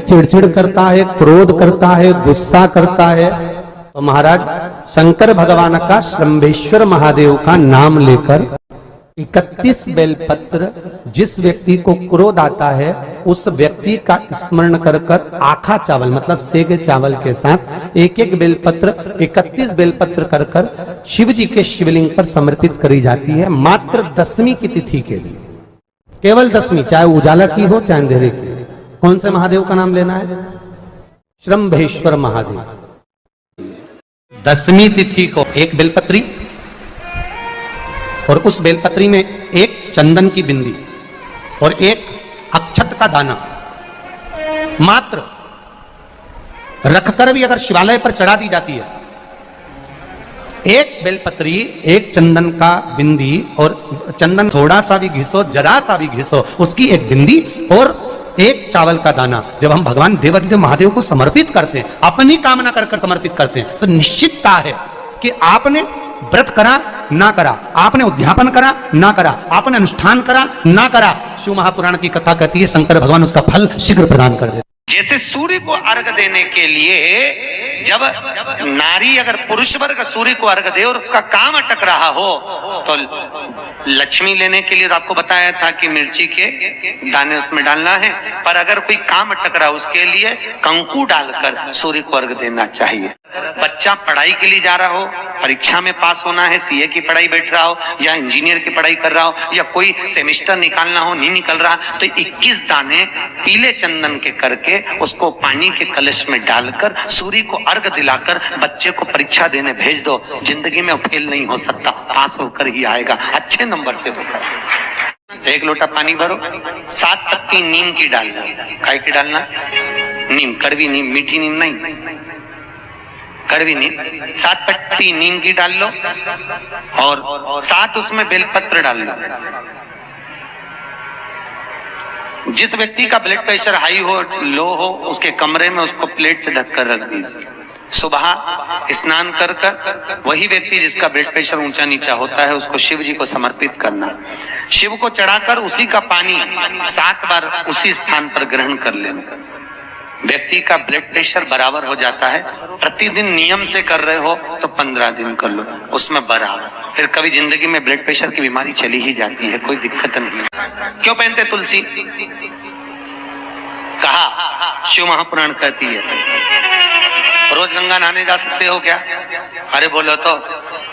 चिड़चिड़ करता है, क्रोध करता है, गुस्सा करता है, तो महाराज शंकर भगवान का श्रंभेश्वर महादेव का नाम लेकर 31 बेलपत्र, जिस व्यक्ति को क्रोध आता है उस व्यक्ति का स्मरण कर कर आखा चावल मतलब सेगे चावल के साथ एक एक बेलपत्र 31 बेलपत्र कर कर शिव जी के शिवलिंग पर समर्पित करी जाती है, मात्र 10वीं की तिथि के लिए, केवल 10वीं, चाहे उजाला की हो चाहे अंधेरे की। कौन से महादेव का नाम लेना है? श्रंभेश्वर महादेव। 10वीं तिथि को एक बेलपत्री और उस बेलपत्री में एक चंदन की बिंदी और एक अक्षत का दाना मात्र रखकर भी अगर शिवालय पर चढ़ा दी जाती है, एक बेलपत्री, एक चंदन का बिंदी, और चंदन थोड़ा सा भी घिसो, जरा सा भी घिसो, उसकी एक बिंदी और एक चावल का दाना, जब हम भगवान देवादिदेव महादेव को समर्पित करते हैं, अपनी कामना कर कर समर्पित करते हैं, तो निश्चितता है कि आपने व्रत करा ना करा, आपने उद्यापन करा ना करा, आपने अनुष्ठान करा ना करा, शिव महापुराण की कथा कहती है शंकर भगवान उसका फल शीघ्र प्रदान कर देते। जैसे सूर्य को अर्घ देने के लिए जब नारी अगर पुरुष वर्ग सूर्य को अर्घ दे और उसका काम अटक रहा हो तो लक्ष्मी लेने के लिए तो आपको बताया था कि मिर्ची के दाने उसमें डालना है, पर अगर कोई काम अटक रहा उसके लिए कंकु डालकर सूर्य को अर्घ देना चाहिए। बच्चा पढ़ाई के लिए जा रहा हो, परीक्षा में पास होना है, सीए की पढ़ाई बैठ रहा हो या इंजीनियर की पढ़ाई कर रहा हो या कोई सेमेस्टर निकालना हो, नहीं निकल रहा, तो 21 दाने पीले चंदन के करके उसको पानी के कलश में डालकर सूर्य को अर्घ दिलाकर बच्चे को परीक्षा देने भेज दो। जिंदगी में फेल नहीं हो सकता, पास होकर ही आएगा, अच्छे नंबर से होकर। एक लोटा पानी भरो, 7 पत्ती नीम की डालना। काय की डालना? नीम, कड़वी नीम, मीठी नीम नहीं, कड़वी नीम। 7 पत्ती नीम की डाल लो और 7 उसमें बेलपत्र डाल लो। जिस व्यक्ति का ब्लड प्रेशर हाई हो, लो हो, उसके कमरे में उसको प्लेट से ढककर रख दीजिए। सुबह स्नान कर कर वही व्यक्ति जिसका ब्लड प्रेशर ऊंचा नीचा होता है उसको शिव जी को समर्पित करना। शिव को चढ़ाकर उसी का पानी 7 बार उसी स्थान पर ग्रहण कर लेना। व्यक्ति का ब्लड प्रेशर बराबर हो जाता है। प्रतिदिन नियम से कर रहे हो तो 15 दिन कर लो, उसमें बराबर। फिर कभी जिंदगी में ब्लड प्रेशर की बीमारी चली ही जाती है, कोई दिक्कत नहीं। क्यों पहनते तुलसी? कहा शिव महापुराण कहती है। रोज गंगा नहाने जा सकते हो क्या? अरे बोलो तो।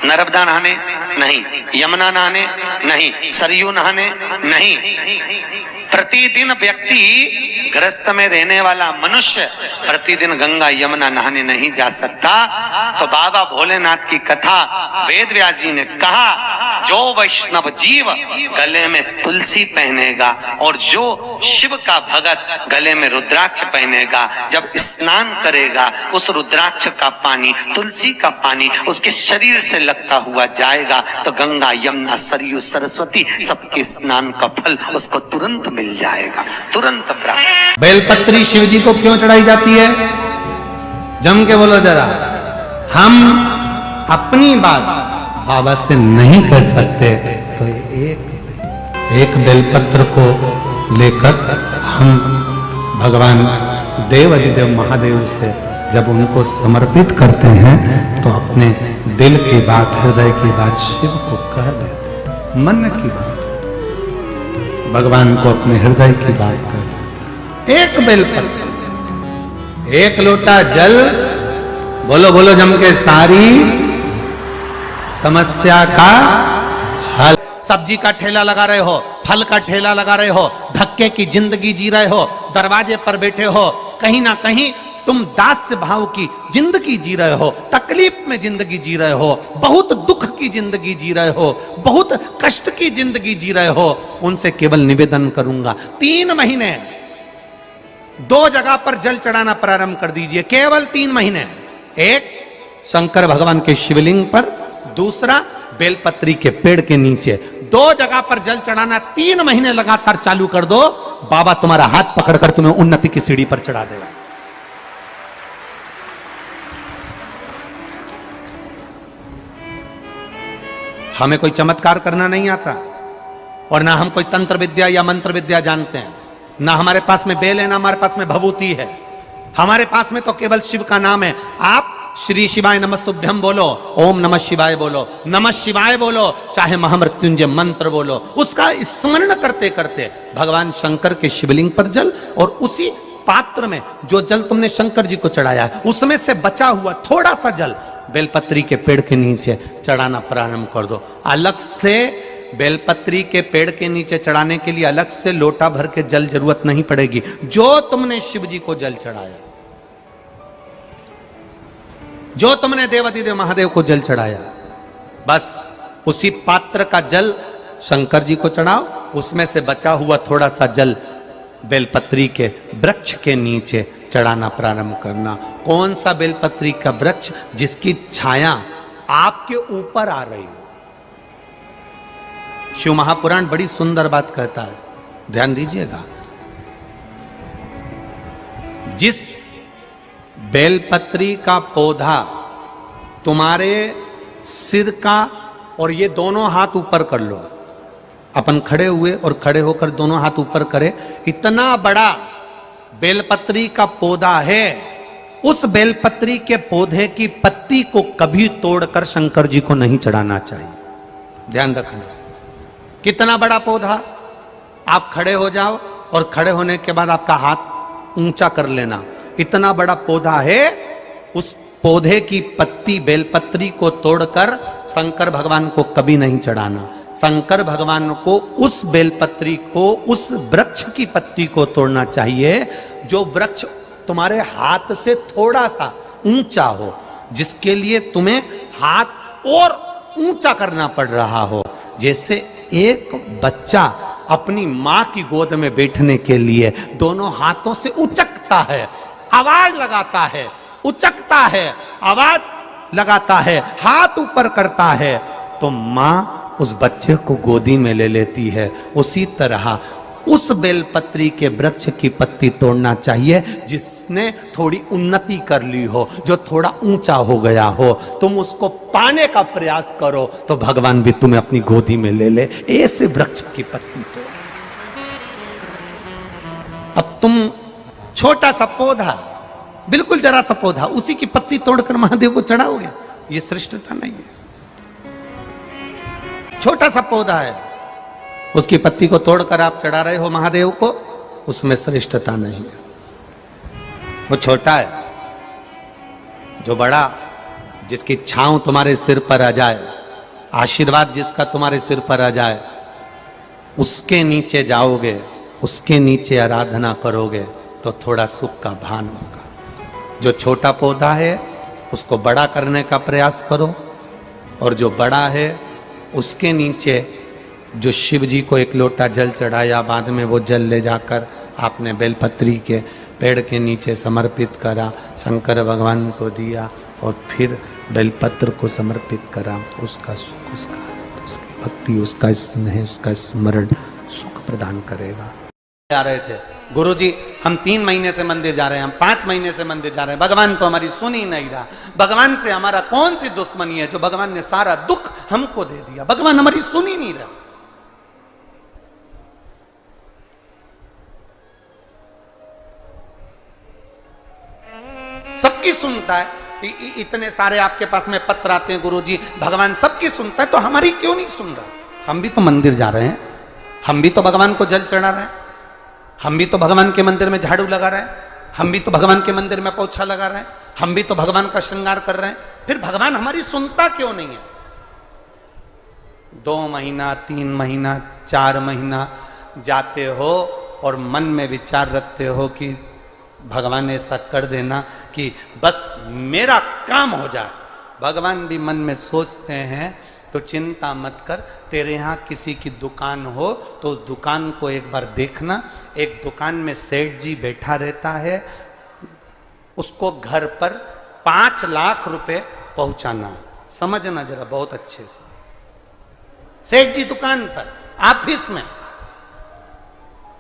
नर्मदा नहाने नहीं, यमुना नहाने नहीं, सरयू नहाने नहीं। प्रतिदिन व्यक्ति गृहस्थ में रहने वाला मनुष्य प्रतिदिन गंगा यमुना नहाने नहीं जा सकता। तो बाबा भोलेनाथ की कथा वेद व्यास जी ने कहा, जो वैष्णव जीव गले में तुलसी पहनेगा और जो शिव का भगत गले में रुद्राक्ष पहनेगा, जब स्नान करेगा उस रुद्राक्ष का पानी, तुलसी का पानी उसके शरीर से लगता हुआ जाएगा तो गंगा यमुना सरयू सरस्वती सबके स्नान का फल उसको तुरंत मिल जाएगा, तुरंत प्राप्त। बेलपत्री शिव जी को क्यों चढ़ाई जाती है? जम के बोलो जरा। हम अपनी बात बाबा से नहीं कह सकते तो एक बेलपत्र को लेकर हम भगवान देवादिदेव महादेव से जब उनको समर्पित करते हैं तो अपने दिल की बात, हृदय की बात शिव को कह देते हैं, मन की बात भगवान को अपने हृदय की बात कर देते। एक बेलपत्र, एक लोटा जल, बोलो बोलो जम के, सारी समस्या का हल। सब्जी का ठेला लगा रहे हो, फल का ठेला लगा रहे हो, धक्के की जिंदगी जी रहे हो, दरवाजे पर बैठे हो, कहीं ना कहीं तुम दास्य भाव की जिंदगी जी रहे हो, तकलीफ में जिंदगी जी रहे हो, बहुत दुख की जिंदगी जी रहे हो, बहुत कष्ट की जिंदगी जी रहे हो, उनसे केवल निवेदन करूंगा 3 महीने 2 जगह पर जल चढ़ाना प्रारंभ कर दीजिए, केवल 3 महीने। एक शंकर भगवान के शिवलिंग पर, दूसरा बेलपत्री के पेड़ के नीचे। 2 जगह पर जल चढ़ाना 3 महीने लगातार चालू कर दो, बाबा तुम्हारा हाथ पकड़कर तुम्हें उन्नति की सीढ़ी पर चढ़ा देगा। हमें कोई चमत्कार करना नहीं आता और ना हम कोई तंत्र विद्या या मंत्र विद्या जानते हैं। ना हमारे पास में बेल है, ना हमारे पास में भभूति है, हमारे पास में तो केवल शिव का नाम है। आप श्री शिवाय नमस्तुभ्यम बोलो, ओम नमः शिवाय बोलो, नमः शिवाय बोलो, चाहे महामृत्युंजय मंत्र बोलो, उसका स्मरण करते करते भगवान शंकर के शिवलिंग पर जल, और उसी पात्र में जो जल तुमने शंकर जी को चढ़ाया है उसमें से बचा हुआ थोड़ा सा जल बेलपत्री के पेड़ के नीचे चढ़ाना प्रारंभ कर दो। अलग से बेलपत्री के पेड़ के नीचे चढ़ाने के लिए अलग से लोटा भर के जल जरूरत नहीं पड़ेगी। जो तुमने शिव जी को जल चढ़ाया, जो तुमने देवाधिदेव महादेव को जल चढ़ाया, बस उसी पात्र का जल शंकर जी को चढ़ाओ, उसमें से बचा हुआ थोड़ा सा जल बेलपत्री के वृक्ष के नीचे चढ़ाना प्रारंभ करना। कौन सा बेलपत्री का वृक्ष? जिसकी छाया आपके ऊपर आ रही हो। शिव महापुराण बड़ी सुंदर बात कहता है, ध्यान दीजिएगा। जिस बेलपत्री का पौधा तुम्हारे सिर का, और ये दोनों हाथ ऊपर कर लो, अपन खड़े हुए और खड़े होकर दोनों हाथ ऊपर करे, इतना बड़ा बेलपत्री का पौधा है, उस बेलपत्री के पौधे की पत्ती को कभी तोड़कर शंकर जी को नहीं चढ़ाना चाहिए। ध्यान रखना, कितना बड़ा पौधा। आप खड़े हो जाओ और खड़े होने के बाद आपका हाथ ऊंचा कर लेना, इतना बड़ा पौधा है, उस पौधे की पत्ती बेलपत्री को तोड़कर शंकर भगवान को कभी नहीं चढ़ाना। शंकर भगवान को उस बेलपत्री को, उस वृक्ष की पत्ती को तोड़ना चाहिए जो वृक्ष तुम्हारे हाथ से थोड़ा सा ऊंचा हो, जिसके लिए तुम्हें हाथ और ऊंचा करना पड़ रहा हो। जैसे एक बच्चा अपनी मां की गोद में बैठने के लिए दोनों हाथों से उचकता है, आवाज लगाता है, उचकता है, आवाज लगाता है, हाथ ऊपर करता है, तो मां उस बच्चे को गोदी में ले लेती है। उसी तरह उस बेलपत्री के वृक्ष की पत्ती तोड़ना चाहिए जिसने थोड़ी उन्नति कर ली हो, जो थोड़ा ऊंचा हो गया हो। तुम उसको पाने का प्रयास करो तो भगवान भी तुम्हें अपनी गोदी में ले ले। ऐसे वृक्ष की पत्ती तोड़। अब तुम छोटा सा पौधा, बिल्कुल जरा सा पौधा, उसी की पत्ती तोड़कर महादेव को चढ़ाओगे, ये श्रेष्ठता नहीं है। छोटा सा पौधा है, उसकी पत्ती को तोड़कर आप चढ़ा रहे हो महादेव को, उसमें श्रेष्ठता नहीं है। वो छोटा है, जो बड़ा, जिसकी छांव तुम्हारे सिर पर आ जाए, आशीर्वाद जिसका तुम्हारे सिर पर आ जाए, उसके नीचे जाओगे, उसके नीचे आराधना करोगे तो थोड़ा सुख का भान होगा। जो छोटा पौधा है उसको बड़ा करने का प्रयास करो, और जो बड़ा है उसके नीचे जो शिव जी को एक लोटा जल चढ़ाया, बाद में वो जल ले जाकर आपने बेलपत्री के पेड़ के नीचे समर्पित करा, शंकर भगवान को दिया, और फिर बेलपत्र को समर्पित करा, उसका सुख, उसका आनंद, उसकी भक्ति, उसका स्नेह, उसका स्मरण सुख प्रदान करेगा। आ रहे थे गुरुजी, हम 3 महीने से मंदिर जा रहे हैं, हम 5 महीने से मंदिर जा रहे हैं, भगवान तो हमारी सुन ही नहीं रहा। भगवान से हमारा कौन सी दुश्मनी है जो भगवान ने सारा दुख हमको दे दिया? भगवान हमारी सुन ही नहीं रहा। सबकी सुनता है। इतने सारे आपके पास में पत्र आते हैं, गुरुजी भगवान सबकी सुनता है, तो हमारी क्यों नहीं सुन रहा? हम भी तो मंदिर जा रहे हैं, हम भी तो भगवान को जल चढ़ा रहे हैं, हम भी तो भगवान के मंदिर में झाड़ू लगा रहे हैं, हम भी तो भगवान के मंदिर में पोछा लगा रहे हैं, हम भी तो भगवान का श्रृंगार कर रहे हैं, फिर भगवान हमारी सुनता क्यों नहीं है? 2 महीना, 3 महीना, 4 महीना जाते हो और मन में विचार रखते हो कि भगवान ऐसा कर देना कि बस मेरा काम हो जाए। भगवान भी मन में सोचते हैं तो चिंता मत कर, तेरे यहाँ किसी की दुकान हो तो उस दुकान को एक बार देखना। एक दुकान में सेठ जी बैठा रहता है, उसको घर पर 5 लाख रुपए पहुंचाना। समझना जरा बहुत अच्छे से, सेठ जी दुकान पर, ऑफिस में,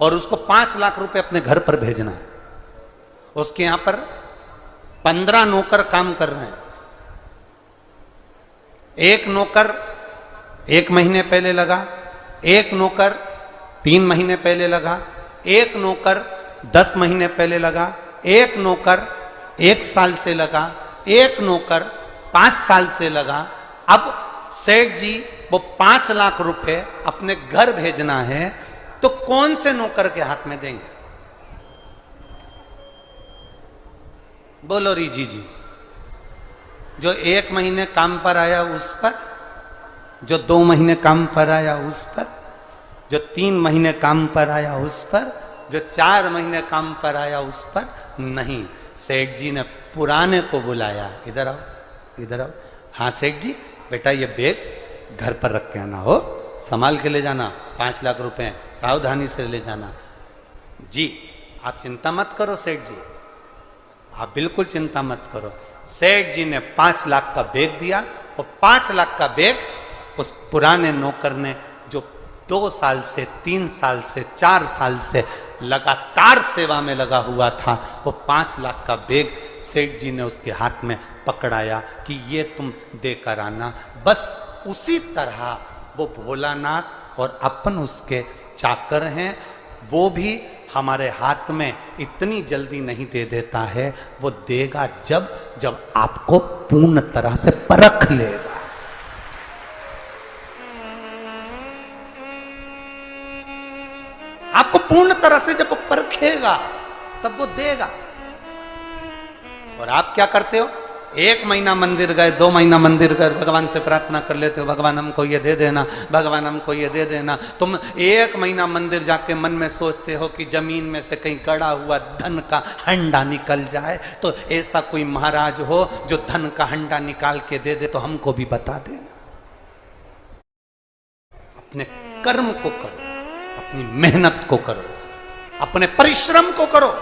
और उसको 5 लाख रुपए अपने घर पर भेजना है। उसके यहां पर 15 नौकर काम कर रहे हैं। एक नौकर 1 महीने पहले लगा, एक नौकर 3 महीने पहले लगा, एक नौकर 10 महीने पहले लगा, एक नौकर 1 साल से लगा, एक नौकर 5 साल से लगा। अब सेठ जी वो 5 लाख रुपए अपने घर भेजना है तो कौन से नौकर के हाथ में देंगे? बोलो रीजी जी। जो 1 महीने काम पर आया उस पर, जो 2 महीने काम पर आया उस पर, जो 3 महीने काम पर आया उस पर, जो 4 महीने काम पर आया उस पर नहीं। सेठ जी ने पुराने को बुलाया, इधर आओ, इधर आओ। हाँ सेठ जी, बेटा ये बैग घर पर रख के आना, हो संभाल के ले जाना, 5 लाख रुपए सावधानी से ले जाना। जी आप चिंता मत करो सेठ जी, आप बिल्कुल चिंता मत करो। सेठ जी ने 5 लाख का बैग दिया और 5 लाख का बैग उस पुराने नौकर ने, जो 2 साल से 3 साल से 4 साल से लगातार सेवा में लगा हुआ था, वो 5 लाख का बैग सेठ जी ने उसके हाथ में पकड़ाया कि ये तुम देकर आना। बस उसी तरह वो भोलानाथ और अपन उसके चाकर हैं, वो भी हमारे हाथ में इतनी जल्दी नहीं दे देता है, वो देगा जब जब आपको पूर्ण तरह से परख लेगा। आपको पूर्ण तरह से जब वो परखेगा तब वो देगा। और आप क्या करते हो? 1 महीना मंदिर गए, 2 महीना मंदिर गए, भगवान से प्रार्थना कर लेते हो, भगवान हमको ये दे देना, भगवान हमको ये दे देना। तुम 1 महीना मंदिर जाके मन में सोचते हो कि जमीन में से कहीं गड़ा हुआ धन का हंडा निकल जाए, तो ऐसा कोई महाराज हो जो धन का हंडा निकाल के दे दे तो हमको भी बता देना। अपने कर्म को करो, अपनी मेहनत को करो, अपने परिश्रम को करो।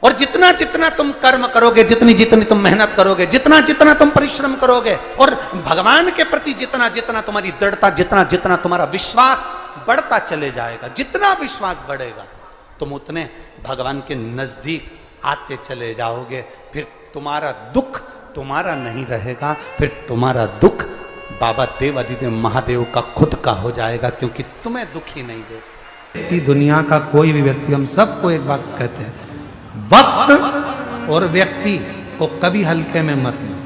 और जितना जितना तुम कर्म करोगे, जितनी जितनी तुम मेहनत करोगे, जितना जितना तुम परिश्रम करोगे, और भगवान के प्रति जितना जितना तुम्हारी दृढ़ता, जितना जितना तुम्हारा विश्वास बढ़ता चले जाएगा, जितना विश्वास बढ़ेगा तुम उतने भगवान के नजदीक आते चले जाओगे। फिर तुम्हारा दुख तुम्हारा नहीं रहेगा, फिर तुम्हारा दुख बाबा देव अधिदेव महादेव का खुद का हो जाएगा, क्योंकि तुम्हें दुखी नहीं देख सकते। दुनिया का कोई भी व्यक्ति, हम सबको एक बात कहते हैं, वक्त और व्यक्ति को कभी हल्के में मत लो।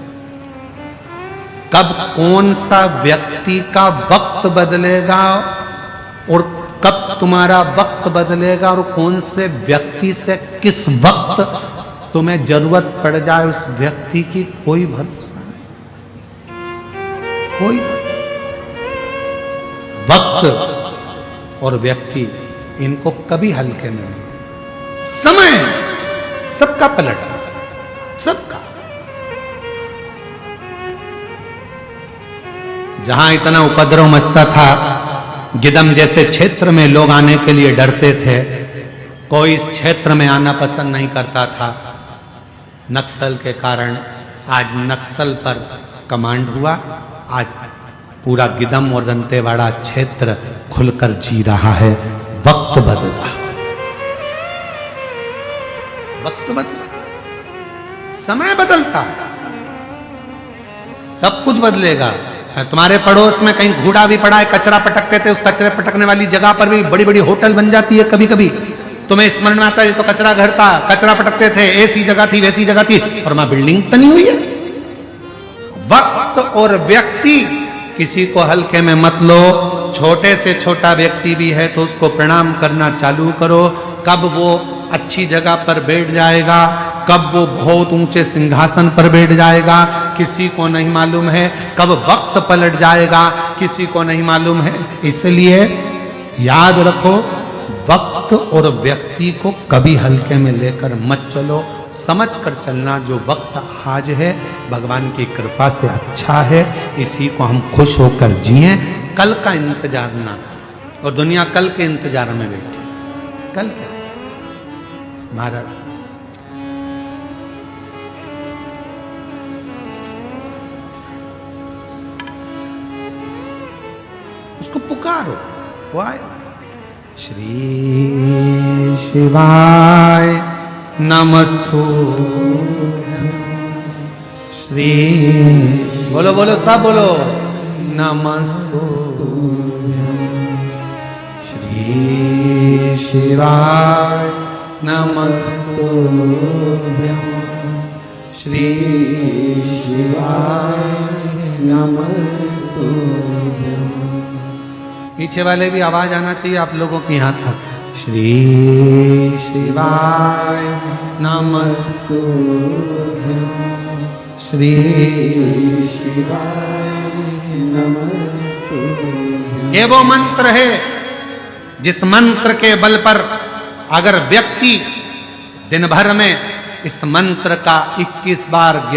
कब कौन सा व्यक्ति का वक्त बदलेगा और कब तुम्हारा वक्त बदलेगा और कौन से व्यक्ति से किस वक्त तुम्हें जरूरत पड़ जाए, उस व्यक्ति की कोई भरोसा नहीं, कोई वक्त और व्यक्ति इनको कभी हल्के में नहीं। समय सबका पलटा, सबका। जहां इतना उपद्रव मचता था, गिदम जैसे क्षेत्र में लोग आने के लिए डरते थे, कोई इस क्षेत्र में आना पसंद नहीं करता था। नक्सल के कारण आज नक्सल पर कमांड हुआ, आज पूरा गिदम और दंतेवाड़ा क्षेत्र खुलकर जी रहा है। वक्त बदला, वक्त बदला, समय बदलता, सब कुछ बदलेगा। तुम्हारे पड़ोस में कहीं घूड़ा भी पड़ा है, कचरा पटकते थे, उस कचरे पटकने वाली जगह पर भी बड़ी बड़ी होटल बन जाती है। कभी कभी तुम्हें स्मरण में आता है तो कचरा घर था, कचरा पटकते थे, ऐसी जगह थी वैसी जगह थी, और वहां बिल्डिंग बनी हुई है। वक्त और व्यक्ति किसी को हल्के में मत लो। छोटे से छोटा व्यक्ति भी है तो उसको प्रणाम करना चालू करो। कब वो अच्छी जगह पर बैठ जाएगा, कब वो बहुत ऊंचे सिंहासन पर बैठ जाएगा, किसी को नहीं मालूम है। कब वक्त पलट जाएगा, किसी को नहीं मालूम है। इसलिए याद रखो, वक्त और व्यक्ति को कभी हल्के में लेकर मत चलो। समझ कर चलना, जो वक्त आज है भगवान की कृपा से अच्छा है, इसी को हम खुश होकर जिए। कल का इंतजार ना करो, और दुनिया कल के इंतजार में बैठी। कल क्या महाराज, उसको पुकारो, वो आए। श्री शिवाय नमस्तु, श्री बोलो बोलो सब बोलो, नमस्तु श्री शिवाय नमस्तुभ्यं। श्री शिवाय नमस्तुभ्यं। पीछे वाले भी आवाज आना चाहिए आप लोगों की यहां तक। श्री शिवाय नमस्तुभ्यं। श्री शिवाय नमस्तुभ्यं। ये वो मंत्र है जिस मंत्र के बल पर अगर व्यक्ति दिन भर में इस मंत्र का 21 बार